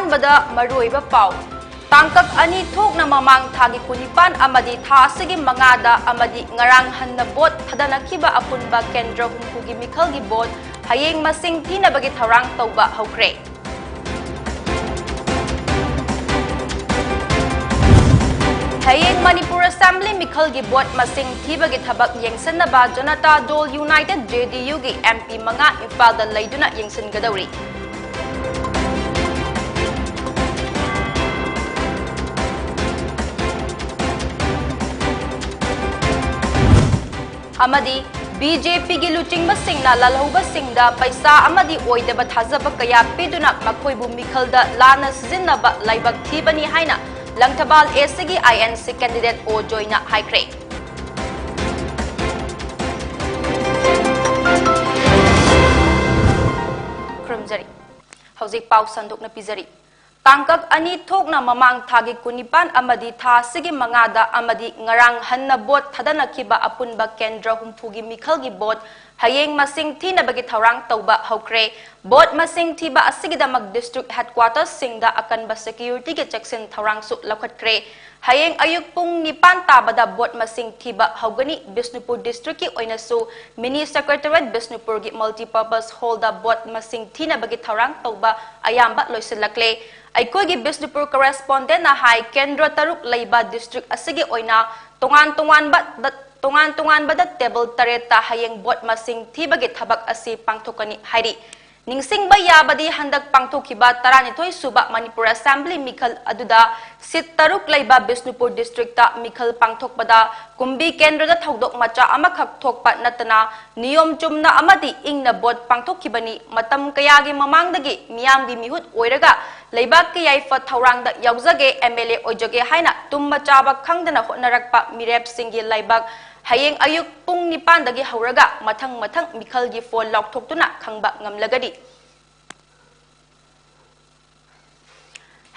Ahanbada Maruiba Pau. Tangkak ani thokna mamang thagi kunipan amadi tha asigi mangada amadi ngarang hanna bot thadanakiba apunba kendra humpugi mikhalgi bot hayeng masing thinabagi tharang tauba hokre. Hayeng Manipur Assembly Mikhalgi bot masing thibagi thabak yengsanaba Janata Dol United JDU gi MP manga Impalda layduna yengsangadawri. Amadi BJP gi luchingba singna lalhouba singda paisa amadi oidaba thazaba kaya piduna makhoibu mikhalda lana sijinnaba laibak thibani haina Langtabal SG INC candidate O joina haikre. Krumjari. Hauzik pau sanduk na pizari. Tangkak ani thokna mamang thagi kunipan amadi tha sigi mangada amadi ngarang hanna bot thadanakiba apunba kendra humpugi mikhalgi bot hayeng masing thinabagi tharang tauba hokre. Bot masing thiba asigidamak district headquarters singda akanba security ge checksin tharang su lakhatkre. Hayeng ayuk pung nipan tabada bot masing thiba haugani Bisnupur district ki oinasu mini secretariat Bisnupur gi multipurpose hall da bot masing thinabagi tharang tauba ayamba loisilakle. Aikogi Bisnupur correspondent na hai kendra taruk laiba district asigi oina tungan bada table tareta hayeng bot masing thibagi thabak asi pangthokani hairi. Ningsing ba yabadi handak pangthokiba 32 suba Manipur Assembly Mikhal aduda sit taruk laiba Bisnupur district ta Mikhal pangthokpada kumbi kendra da thodok macha amakhak thokpa natana niyom chumna amadi ingna bot pangthokibani matam kayagi mamangdagi miyamgi mihut oiraga laibak ki yaifa thaurangda yaujage MLA ojoge haina tumma chaba khangdana honarakpa mirep singi laibak hayeng ayuk pung nipan dagi hauraga mathang mikhalgi phone lokthokduna khangba ngamlagadi.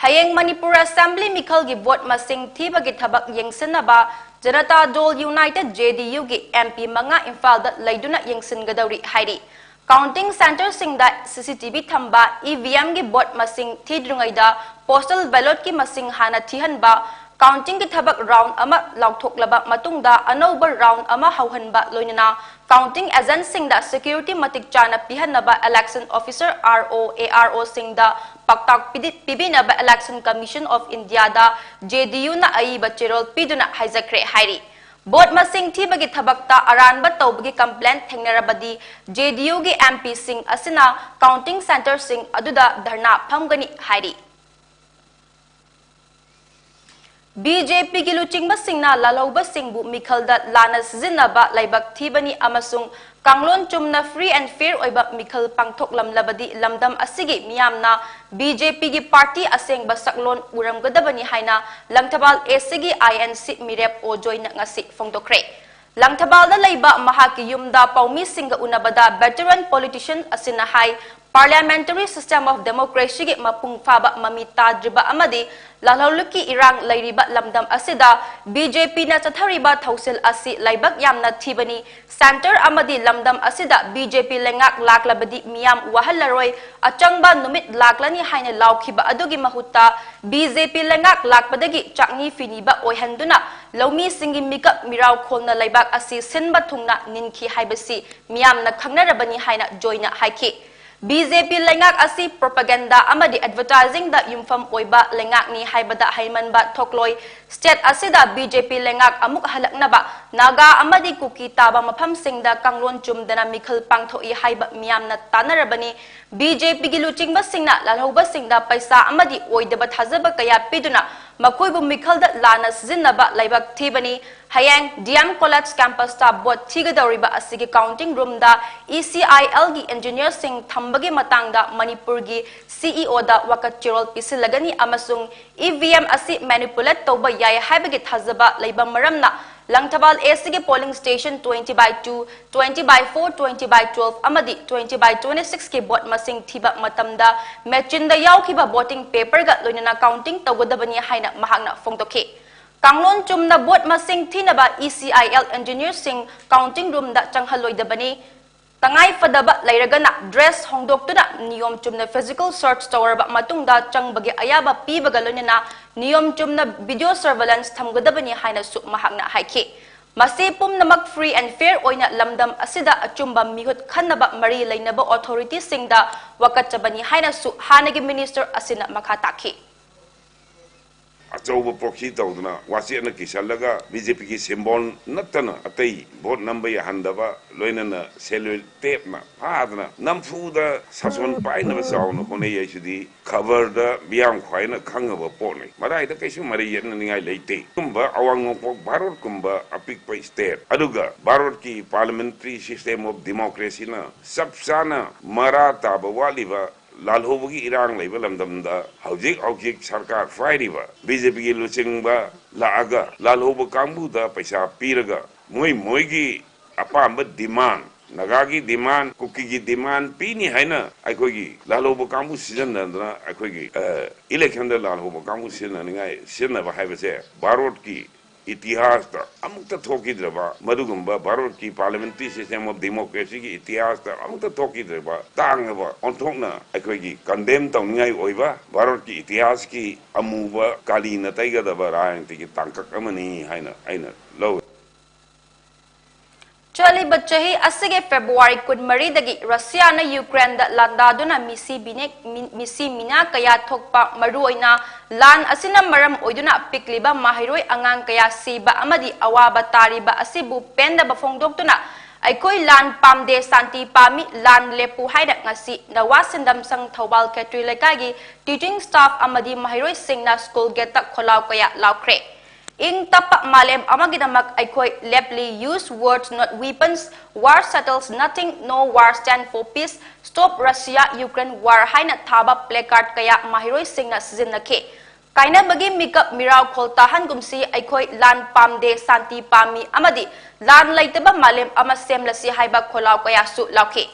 Hayeng Manipur Assembly Mikhalgi bot masing thibagi thabak yengsanaba Janata Dol United JDU gi MP manga Impalda layduna yengsangadawri hairi. Counting center singda CCTV thamba EVM gi bot masing thidrungaida postal ballot ki masing hana thihanba counting ki thabak round ama lauthoklaba matungda anoba round ama hauhanba loinana counting agent singda security matik chana pihanaba election officer ARO singda paktak pibinaba election commission of India da JDU na aiba cherol piduna haijakre hairi. Bot masing thibagi thabakta aranba tawbagi complaint thengnarabadi JDU gi MP sing asina counting center sing aduda dharna phamgani hairi. BJP gi luchingba singna lalhouba singbu mikhalda lana sijinnaba laibak thibani amasung kanglon chumna free and fair oiba mikhal pangthoklam labadi lamdam asigi miyamna BJP gi party asengba saklon uramgadabani haina Langtabal SG INC mirep o joina ngasi fongdokre. Langtabal da laiba mahaki yumda paumi singa unabada veteran politician asina hai parliamentary system of democracy gi mapung faba mamita driba amadi lalhauluki irang lairiba lamdam asida BJP na chathariba thausil asi laibak yamna thibani center amadi lamdam asida BJP lengak laklabadi miyam wahalaroi achangba numit laklani haina laukhiba adugi mahutta BJP lengak lakpadagi chakni finiba oihanduna laumi singi mikap mirau kholna laibak asi sinba thungna ninki haibasi miyamna khangnarabani haina joina haiki. BJP lengak asi propaganda amadi advertising da yumfam oiba lengak ni haibada haimanba thokloi state asida BJP lengak amuk halaknaba naga amadi kuki taba mafam singda kanglon chumdana mikhal pangthoi haiba miyamna tanarabani BJP gi luchingba singna lalhouba singda paisa amadi oidaba thazaba kaya piduna makhoibu mikhalda lana sijinnaba laibak thibani hayang DM College campus ta bot thigadawriba asigi counting room da ECIL gi engineer sing thambagi matangda Manipur gi CEO da wakat chirol pisilagani amasung EVM asi manipulate toba yai haibagi thazaba laiba maramna Langtabal SG polling station 20/2, 20/4, 20/12 amadi 20/26 ke bot masing thiba matamda machinda yaukhiba voting paper ga loinana counting tawgadabani haina mahakna fongtokhe. Kanglon chumna bot masing thinaba ECIL engineer sing counting room da changhaloidabani Tangai fadaba lairagana dress hongdoktuna niyom chumna physical search tawraba matungda changbagi ayaba pibaga loinana niyom chumna video surveillance thamgadabani haina su mahakna haiki masi pumnamak free and fair oina lamdam asida achumba mihut khannaba mari lainaba authority singda wakachabani haina su hanagi minister asina makhataki Achauba proxy tawduna wasiana kisalaga BJP ki symbol natana atai vote number ya handaba loinana cellular tape na phadna namfuda sason paina ba sauna hone yesudi cover da biang khwaina khangaba pone marai da kaisu mari yen ningai leite kumba awang pok bharot kumba apik pa state aduga bharot ki parliamentary system of democracy na sabsana marata bawaliba lalhobugi irang laiba lamdamda haujik sarkar fairiba BJP ki luchingba laaga lalhobu kambuda paisa piraga moi gi apamba demand nagagi demand kuki gi demand pini haina aikogi lalhobu kambu season na aikogi election da lalhobu kambu season ngai season ba haibase barot ki इतिहास ता अमुक्त थोकी द्रबा मधुगुंबा भारत की parliamentary system of democracy की इतिहास ता अमुक्त थोकी द्रबा तांगबा ऑनथोकना अखोगी condemn तौनियाई ओइबा Bharat की इतिहास की अमुबा काली नतैगा दबा रायंती की तांकक अमनी हाइना आइना लो Chali bachahi asige February kunmari dagi Russia na Ukraine da landaduna misi mina kaya thokpa maruoina lan asina maram oiduna pikliba mahiroi angang kaya siba amadi awaba tariba asibu penda bafongdoktuna aikoi lan pamde santi pami lan lepu haida ngasi nawasindam sang thobal ketri lekagi teaching staff amadi mahiroi singna school geta kholau kaya laukre ing tapak malem amagidamak aikoi leply use words not weapons war settles nothing no war stand for peace stop Russia Ukraine war haina thaba placard kaya mahiroi singna sizinake kaina bagi mikap mirau kholtahan gumsi aikoi lan pamde santi pami amadi lan laitaba malem ama semlasi haiba kholau kaya su lauke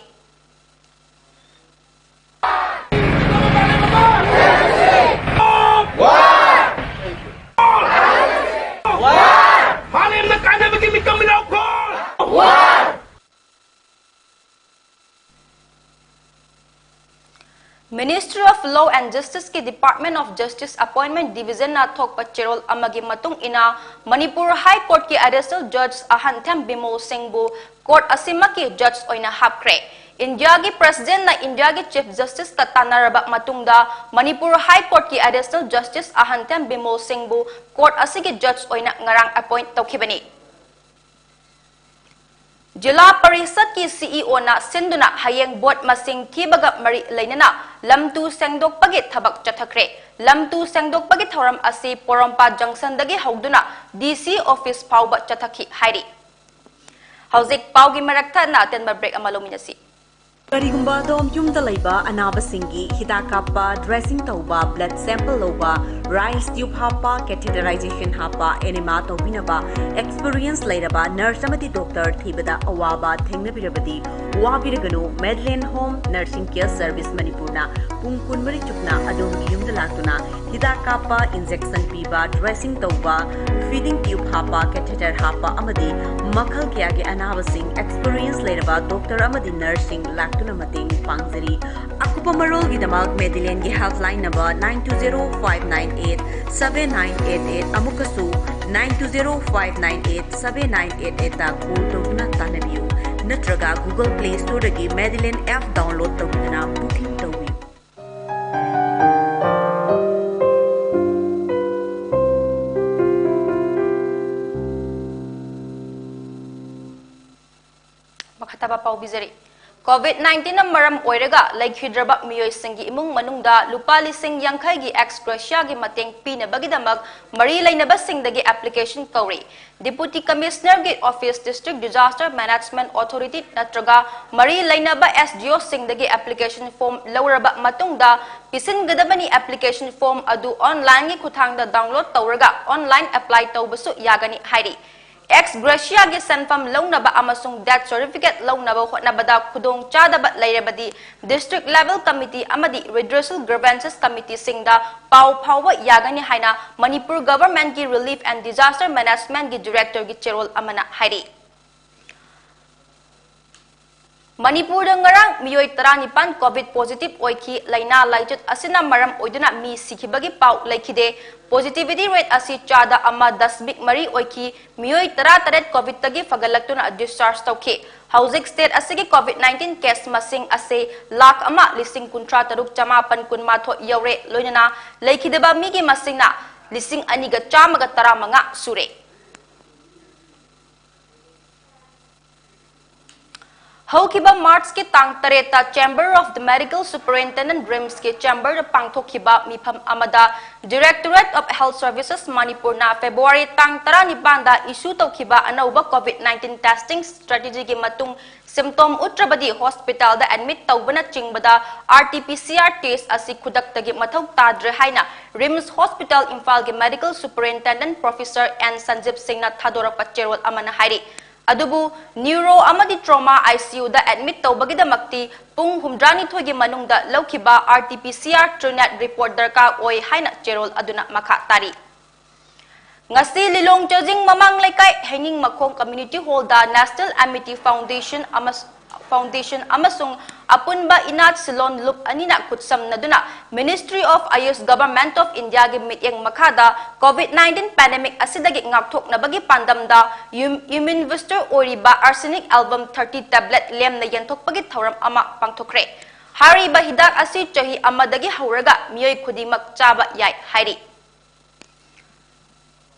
Ministry of Law and Justice ki Department of Justice Appointment Division na thokpa cherol amagi matung ina Manipur High Court ki additional judge Ahanthem Bimol Singbu court asima ki judge oina hapkre India ki president na India ki chief justice tatanaraba matungda Manipur High Court ki additional justice Ahanthem Bimol Singbu court asigi judge oina ngarang appoint tawkhibani Jila Parisat ki CEO na sinduna hayeng board masing thibaga mari lainana lamtu sengdok pagit thabak chathakre lamtu sengdok pagit thoram asi porompa junction dagi hauduna DC office pauba chathaki hairi hauzik paugi marakta na ten break amalominasi Karigumba dom yumda laiba anaba singi hidakapa dressing tauba blood sample loba rice tube hapa catheterization hapa enema tobinaba experience lairaba nurse amati doctor thibada awaba thengnabirabadi wabiraganu Medlin Home Nursing Care Service Manipurna pungkun mari chukna adom yumda latuna hidakapa injection piba dressing tauba feeding tube hapa catheter hapa amadi makhal kya ge anaba sing experience lairaba doctor amadi nursing tuna mating pangzari akupa marol gi damak Medellin gi helpline number 9205987988 amukasu 9205987988 ta call tawna tanabiu natraga Google Play Store dagi Medellin app download tawna booking tawi makhataba pau bizari COVID-19 na maram oiraga laikhidraba miyoy singi imung manungda lupa lising yangkhay gi ex gratia gi mateng pinabagidamag mari lainaba singdagi application kauri Deputy Commissioner gi Office District Disaster Management Authority natraga mari lainaba SDO singdagi application form lawraba matungda pisin gadabani application form adu online gi khuthangda download tawraga online apply tawbasu yagani hairi ex gratia gi sanfam lawnaba amasung death certificate lawnaba hotnabada khudong chadaba lairabadi district level committee amadi redressal grievances committee singda pau phawwa yagani haina Manipur government gi relief and disaster management gi director gi cherol amana hairi Manipur ngarang miyoi 19 COVID positive oiki laina laijut asina maram oiduna mi sikhibagi pau laikide positivity rate asi chada ama 10 mari oiki miyoi 18 COVID tagi fagalaktuna discharge tauke housing state asigi COVID 19 case masing ase lakh ama lising kuntra taruk chamapan kunmatho yaure loinana laikideba migi masingna lising aniga chamaga taramanga sure. Haukiba March ke tang tareta Chamber of the Medical Superintendent Rims ke Chamber pangthokiba mifam amada Directorate of Health Services Manipur na February tang tara ni banda issue taukiba anauba COVID-19 testing strategy ke matung symptom utrabadi hospital da admit taubana chingbada RT-PCR test asi kudak tagi mathau tadre haina Rims Hospital Imphal ke Medical Superintendent Professor N Sanjib Singh na thadora pacherol amana hairi Adubu neuro amadi trauma ICU da admit tawbagidamakti pung humdrani thogi manungda laukiba RT-PCR TrueNet report darka oi haina cherol aduna makha tari. Ngasi lilong jajing mamang laikai hanging makhong community hall da National Amity Foundation amasung apunba inat silon loop anina kutsam naduna Ministry of Ayush Government of India gi mityeng makhada COVID-19 pandemic asidagi ngakthok na bagi pandamda immune booster oriba arsenic album 30 tablet lem na yanthok pagi thoram ama pangthokre hari ba hidak asi chahi amadagi hauraga miyoi khudimak chaba yai hairi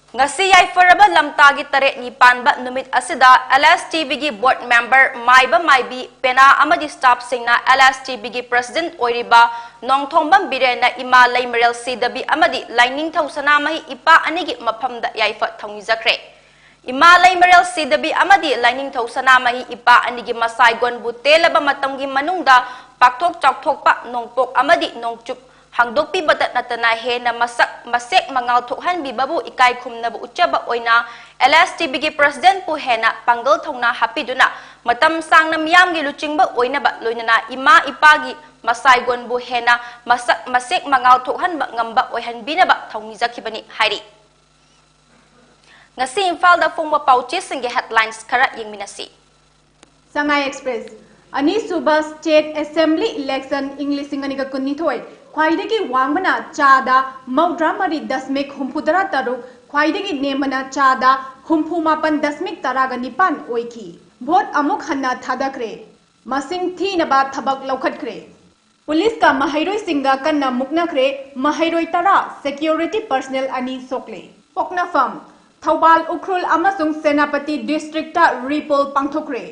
Ngasi yai faraba lamtagi tare ni panba numit asida LSTB gi board member maiba maibi pena amadi staff singna LSTB gi president oiriba nongthombam birena ima laimerel sidabi amadi lining thausana mahi ipa anigi maphamda yaifa thongi zakre ima laimerel sidabi amadi lining thausana mahi ipa anigi masai gon butelaba matamgi manungda pakthok chakthokpa nongpok amadi nongchup Hangdokpi batat natana he na masek mangal thokhan bi babu ikai khumna bu uchaba oina LSTB gi president pu hena pangal thongna hapiduna matam sang na miyam gi luchingba oina ba loinana ima ipagi masai gon bu hena masek mangal thokhan ba ngamba oihan bina ba thongni zakibani hairi ngasi Imphal da phongba pauche singe headlines khara yengminasi Sangai Express Ani Suba State Assembly Election English Singanika Kunithoi Khwaidagi wangmana chada maudramari dasmik humpudara taruk khwaidagi nemana chada humpumapan dasmik taraga nipan oiki vote amuk hanna thadakre masing thinaba thabak laukhatkre police ka mahairoi singa kanna muknakre mahairoi tara security personnel ani sokle pokna farm Thobal Ukhrul amasung Senapati district ta repol pangthokre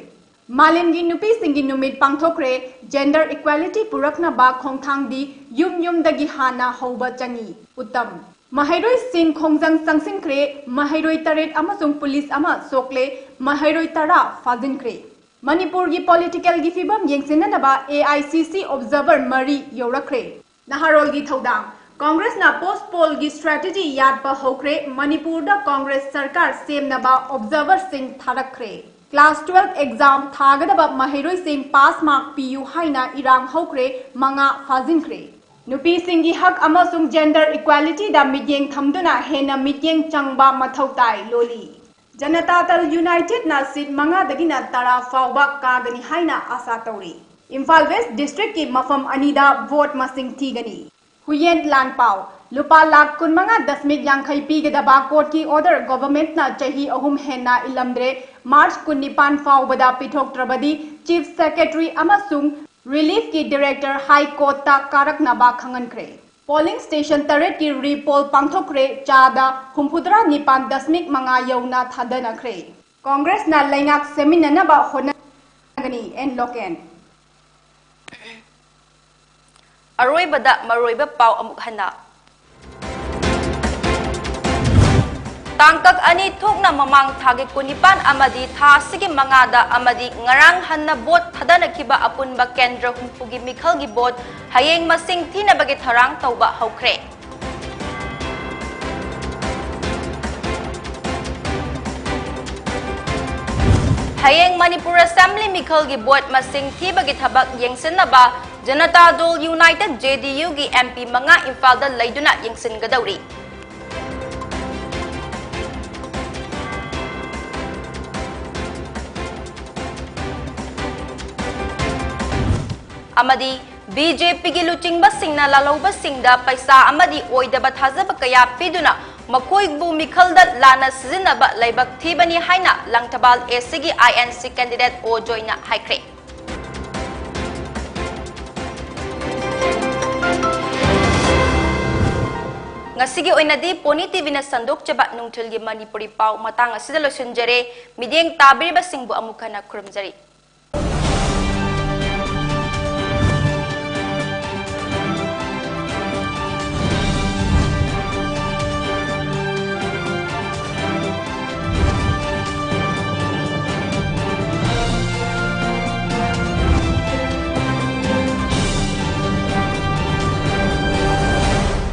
Malimgi nupi singi numit pangthokre gender equality purakna ba khongthang di yum dagi hana hoba changi uttam mahairoi sin khongjang sangsing kre mahairoi taret amasung police ama sokle mahairoi tara fazin kre Manipur gi political gi fibam yengsinna ba AICC observer mari yorakre naharol gi thodang Congress na post poll gi strategy yad pa hokre Manipur da Congress sarkar sem na ba observer sing tharakre Class 12 exam thagadaba mahairoi sing pass mark PU haina irang hokre manga fazinkre nupi singi hak amasung gender equality da mityeng thamduna hena mityeng changba mathautai loli Janata Dal United na seat manga dagina tara fawba kagani haina asa tauri Imphal West district ki mafam anida vote masing thigani Huyen Lanpao Lupa lakh kun manga dasmik yangkhai pigadaba court ki order government na chahi ahum henna ilamdre March kunipan fawbada pithok trabadi chief secretary amasung relief ki director high court ta karak naba khangan kre polling station taret ki repol pangthokre chada humpudra nipan dasmik manga yauna thadana kre congress na laingak seminar na ba hona gani en loken Aroibada maroiba pau amuk hana Tangkak ani thokna mamang thagi kunipan amadi tha sigi mangada amadi ngarang hanna bot thadana kiba apunba kendra humpugi mikhalgi bot hayeng masing thina bagi tharang tauba haukre Hayeng Manipur Assembly mikhalgi bot masing thi bagi thabak yengsinna ba Janata Dol United JDU gi MP manga Imphal da laiduna yengsin gadauri amadi BJP gi luchingba lalauba paisa amadi oidaba thajaba kaya piduna makoi bu mikhalda lana sizinaba laibak thibani haina langtabal SG INC candidate o joina haikre ngasigi oinadi Pony TV na sandok chaba nungthil gi Manipuri pau matang asida losunjare mideng tabiriba singbu amukana kurumjari